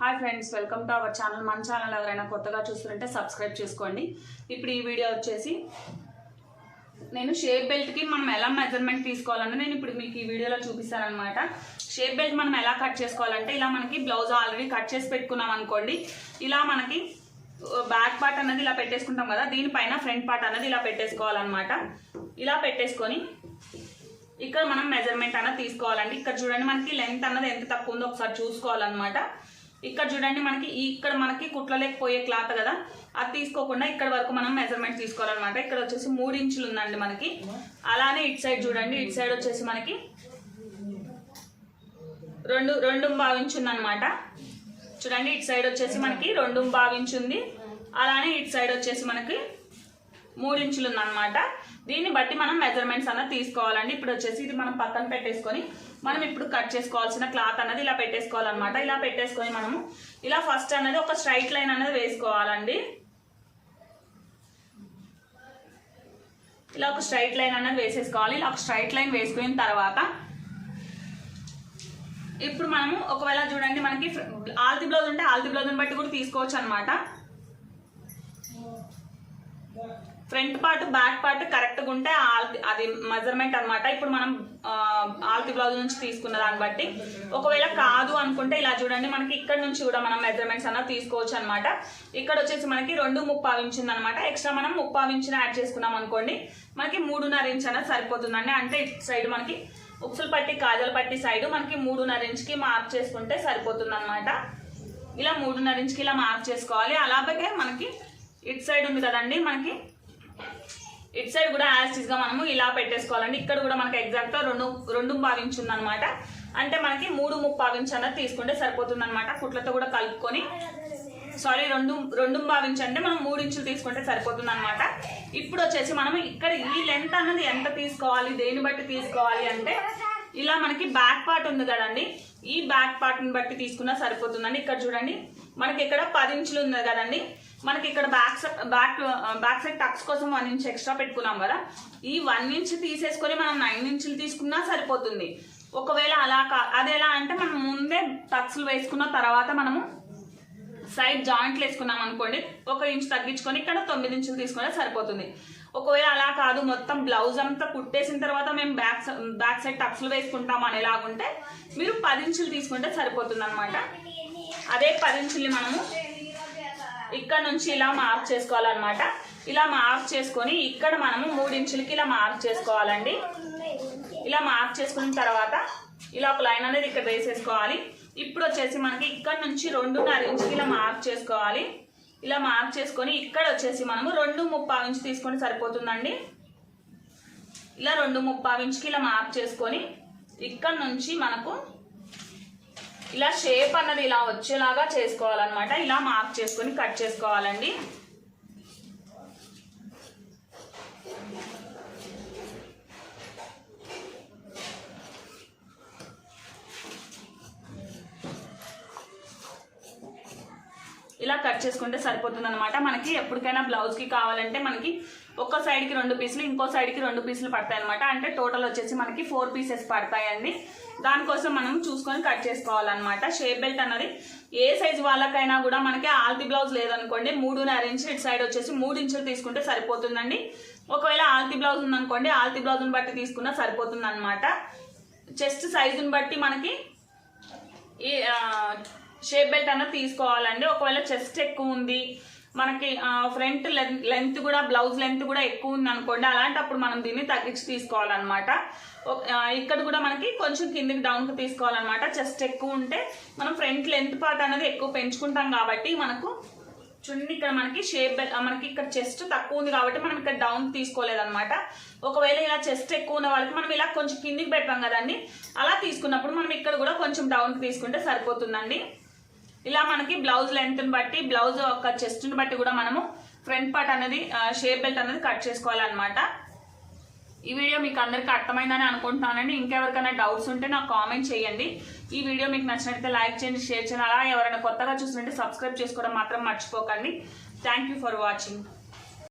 Hi friends, welcome to our channel. మన channel ఎవరైనా కొత్తగా చూస్తుంటే సబ్స్క్రైబ్ చేసుకోండి. ఇప్పుడు ఈ వీడియో వచ్చేసి నేను షేప్ బెల్ట్కి మనం ఎలా మెజర్మెంట్ తీసుకోవాలని నేను ఇప్పుడు మీకు ఈ వీడియోలో చూపిస్తాను అనమాట. షేప్ బెల్ట్ మనం ఎలా కట్ చేసుకోవాలంటే, ఇలా మనకి బ్లౌజ్ ఆల్రెడీ కట్ చేసి పెట్టుకున్నాం అనుకోండి, ఇలా మనకి బ్యాక్ పార్ట్ అనేది ఇలా పెట్టేసుకుంటాం కదా, దీనిపైన ఫ్రంట్ పార్ట్ అనేది ఇలా పెట్టేసుకోవాలన్నమాట. ఇలా పెట్టేసుకొని ఇక్కడ మనం మెజర్మెంట్ అన్నది తీసుకోవాలండి. ఇక్కడ చూడండి మనకి లెంత్ అన్నది ఎంత తక్కువ ఉందో ఒకసారి చూసుకోవాలన్నమాట. ఇక్కడ చూడండి మనకి ఇక్కడ మనకి కుట్లలేకపోయే క్లాత్ కదా, అది తీసుకోకుండా ఇక్కడ వరకు మనం మెజర్మెంట్ తీసుకోవాలన్నమాట. ఇక్కడ వచ్చేసి 3 ఇంచులు ఉందండి మనకి. అలానే ఇటు సైడ్ చూడండి, ఇటు సైడ్ వచ్చేసి మనకి 2.25 ఇంచు ఉందన్నమాట. చూడండి ఇటు సైడ్ వచ్చేసి మనకి 2.25 ఇంచు ఉంది. అలానే ఇటు సైడ్ వచ్చేసి మనకి 3 ఇంచులు ఉందన్నమాట. దీన్ని బట్టి మనం మెజర్మెంట్స్ అన్నది తీసుకోవాలండి. ఇప్పుడు వచ్చేసి ఇది మనం పక్కన పెట్టేసుకొని మనం ఇప్పుడు కట్ చేసుకోవాల్సిన క్లాత్ అన్నది ఇలా పెట్టేసుకోవాలన్నమాట. ఇలా పెట్టేసుకొని మనము ఇలా ఫస్ట్ అనేది ఒక స్ట్రైట్ లైన్ అనేది వేసుకోవాలండి. ఇలా ఒక స్ట్రైట్ లైన్ అనేది వేసేసుకోవాలి. ఇలా ఒక స్ట్రైట్ లైన్ వేసుకున్న తర్వాత ఇప్పుడు మనము ఒకవేళ చూడండి మనకి ఆల్తి బ్లౌజ్ ఉంటే ఆల్తి బ్లౌజ్ని బట్టి కూడా తీసుకోవచ్చు అనమాట. ఫ్రంట్ పార్ట్ బ్యాక్ పార్ట్ కరెక్ట్గా ఉంటే అది మెజర్మెంట్ అనమాట. ఇప్పుడు మనం ఆల్తి బ్లౌజ్ నుంచి తీసుకున్న దాన్ని బట్టి, ఒకవేళ కాదు అనుకుంటే ఇలా చూడండి మనకి ఇక్కడ నుంచి కూడా మనం మెజర్మెంట్స్ అన్నది తీసుకోవచ్చు అనమాట. ఇక్కడ వచ్చేసి మనకి 2.25 ఇంచు ఉందన్నమాట. ఎక్స్ట్రా మనం 30 ఇంచుని యాడ్ చేసుకున్నాం అనుకోండి, మనకి 3.5 ఇంచు అనేది సరిపోతుందండి. అంటే ఇటు సైడ్ మనకి ఉక్సులు పట్టి కాజల పట్టి సైడ్ మనకి 3.5 ఇంచుకి మార్క్ చేసుకుంటే సరిపోతుంది అనమాట. ఇలా 3.5 ఇంచుకి ఇలా మార్క్ చేసుకోవాలి. అలాగే మనకి ఇటు సైడ్ ఉంది కదండి, మనకి ఇటు సైడ్ కూడా యాజ్ గా మనము ఇలా పెట్టేసుకోవాలండి. ఇక్కడ కూడా మనకి ఎగ్జాక్ట్గా 2.25 ఇంచు ఉందన్నమాట. అంటే మనకి 3.25 ఇంచు అన్నది తీసుకుంటే సరిపోతుంది అనమాట. కుట్లతో కూడా కలుపుకొని, సారీ 2.25 ఇంచు అంటే మనం 3 ఇంచులు తీసుకుంటే సరిపోతుంది అనమాట. ఇప్పుడు వచ్చేసి మనం ఇక్కడ ఈ లెంత్ అన్నది ఎంత తీసుకోవాలి, దేని బట్టి తీసుకోవాలి అంటే, ఇలా మనకి బ్యాక్ పార్ట్ ఉంది కదండి, ఈ బ్యాక్ పార్ట్ని బట్టి తీసుకున్నా సరిపోతుందండి. ఇక్కడ చూడండి మనకి ఇక్కడ 10 ఇంచులు ఉంది కదండి, మనకి ఇక్కడ బ్యాక్ సైడ్ టక్స్ కోసం 1 ఇంచ్ ఎక్స్ట్రా పెట్టుకున్నాం కదా, ఈ 1 ఇంచ్ తీసేసుకొని మనం 9 ఇంచులు తీసుకున్నా సరిపోతుంది. ఒకవేళ అది ఎలా అంటే, మనం ముందే టక్స్లు వేసుకున్న తర్వాత మనము సైడ్ జాయింట్లు వేసుకున్నాం అనుకోండి, 1 ఇంచ్ తగ్గించుకొని ఇక్కడ 9 ఇంచులు తీసుకున్నా సరిపోతుంది. ఒకవేళ అలా కాదు, మొత్తం బ్లౌజ్ అంతా కుట్టేసిన తర్వాత మేము బ్యాక్ సైడ్ టక్స్లు వేసుకుంటాం అనేలాగుంటే మీరు 10 ఇంచులు తీసుకుంటే సరిపోతుంది అనమాట. అదే 10 ఇంచుల్ని మనము ఇక్కడ నుంచి ఇలా మార్క్ చేసుకోవాలన్నమాట. ఇలా మార్క్ చేసుకొని ఇక్కడ మనము 3 ఇంచులకి ఇలా మార్క్ చేసుకోవాలండి. ఇలా మార్క్ చేసుకున్న తర్వాత ఇలా ఒక లైన్ అనేది ఇక్కడ వేసేసుకోవాలి. ఇప్పుడు వచ్చేసి మనకి ఇక్కడ నుంచి 2.5 ఇంచుకి ఇలా మార్క్ చేసుకోవాలి. ఇలా మార్క్ చేసుకొని ఇక్కడ వచ్చేసి మనము 2.25 ఇంచు తీసుకొని సరిపోతుందండి. ఇలా 2.25 ఇంచుకి ఇలా మార్క్ చేసుకొని ఇక్కడ నుంచి మనకు ఇలా షేప్ అన్నది ఇలా వచ్చేలాగా చేసుకోవాలన్నమాట. ఇలా మార్క్ చేసుకొని కట్ చేసుకోవాలండి. ఇలా కట్ చేసుకుంటే సరిపోతుంది అనమాట. మనకి ఎప్పటికైనా బ్లౌజ్కి కావాలంటే మనకి ఒక సైడ్కి 2 పీసులు, ఇంకో సైడ్కి 2 పీసులు పడతాయి అనమాట. అంటే టోటల్ వచ్చేసి మనకి 4 పీసెస్ పడతాయండి. దానికోసం మనం చూసుకొని కట్ చేసుకోవాలన్నమాట. షేప్ బెల్ట్ అన్నది ఏ సైజు వాళ్ళకైనా కూడా మనకి ఆల్తి బ్లౌజ్ లేదనుకోండి, 3.5 ఇంచు, ఇటు సైడ్ వచ్చేసి 3 ఇంచులు తీసుకుంటే సరిపోతుందండి. ఒకవేళ ఆల్తి బ్లౌజ్ ఉందనుకోండి, ఆల్తి బ్లౌజ్ని బట్టి తీసుకున్నా సరిపోతుంది అనమాట. చెస్ట్ సైజుని బట్టి మనకి ఈ షేప్ బెల్ట్ అన్నది తీసుకోవాలండి. ఒకవేళ చెస్ట్ ఎక్కువ ఉంది, మనకి ఫ్రంట్ లెంత్ కూడా బ్లౌజ్ లెంత్ కూడా ఎక్కువ ఉంది అనుకోండి, అలాంటప్పుడు మనం దీన్ని తగ్గించి తీసుకోవాలన్నమాట. ఇక్కడ కూడా మనకి కొంచెం కిందికి డౌన్కి తీసుకోవాలన్నమాట. చెస్ట్ ఎక్కువ ఉంటే మనం ఫ్రంట్ లెంత్ పార్ట్ అనేది ఎక్కువ పెంచుకుంటాం కాబట్టి మనకు చూడండి ఇక్కడ మనకి షేప్ బెల్ట్ మనకి ఇక్కడ చెస్ట్ తక్కువ ఉంది కాబట్టి మనం ఇక్కడ డౌన్ తీసుకోలేదన్నమాట. ఒకవేళ ఇలా చెస్ట్ ఎక్కువ ఉన్న వాళ్ళకి మనం ఇలా కొంచెం కిందికి పెట్టాం కదండి, అలా తీసుకున్నప్పుడు మనం ఇక్కడ కూడా కొంచెం డౌన్కి తీసుకుంటే సరిపోతుందండి. ఇలా మనకి బ్లౌజ్ లెంత్ని బట్టి, బ్లౌజ్ ఒక చెస్ట్ని బట్టి కూడా మనము ఫ్రంట్ పార్ట్ అనేది షేప్ బెల్ట్ అనేది కట్ చేసుకోవాలన్నమాట. ఈ వీడియో మీకు అందరికీ అర్థమైందని అనుకుంటున్నానండి. ఇంకెవరికైనా డౌట్స్ ఉంటే నాకు కామెంట్ చేయండి. ఈ వీడియో మీకు నచ్చినట్లయితే లైక్ చేయండి, షేర్ చేయండి. అలా ఎవరైనా కొత్తగా చూస్తుంటే సబ్స్క్రైబ్ చేసుకోవడం మాత్రం మర్చిపోకండి. Thank you for watching.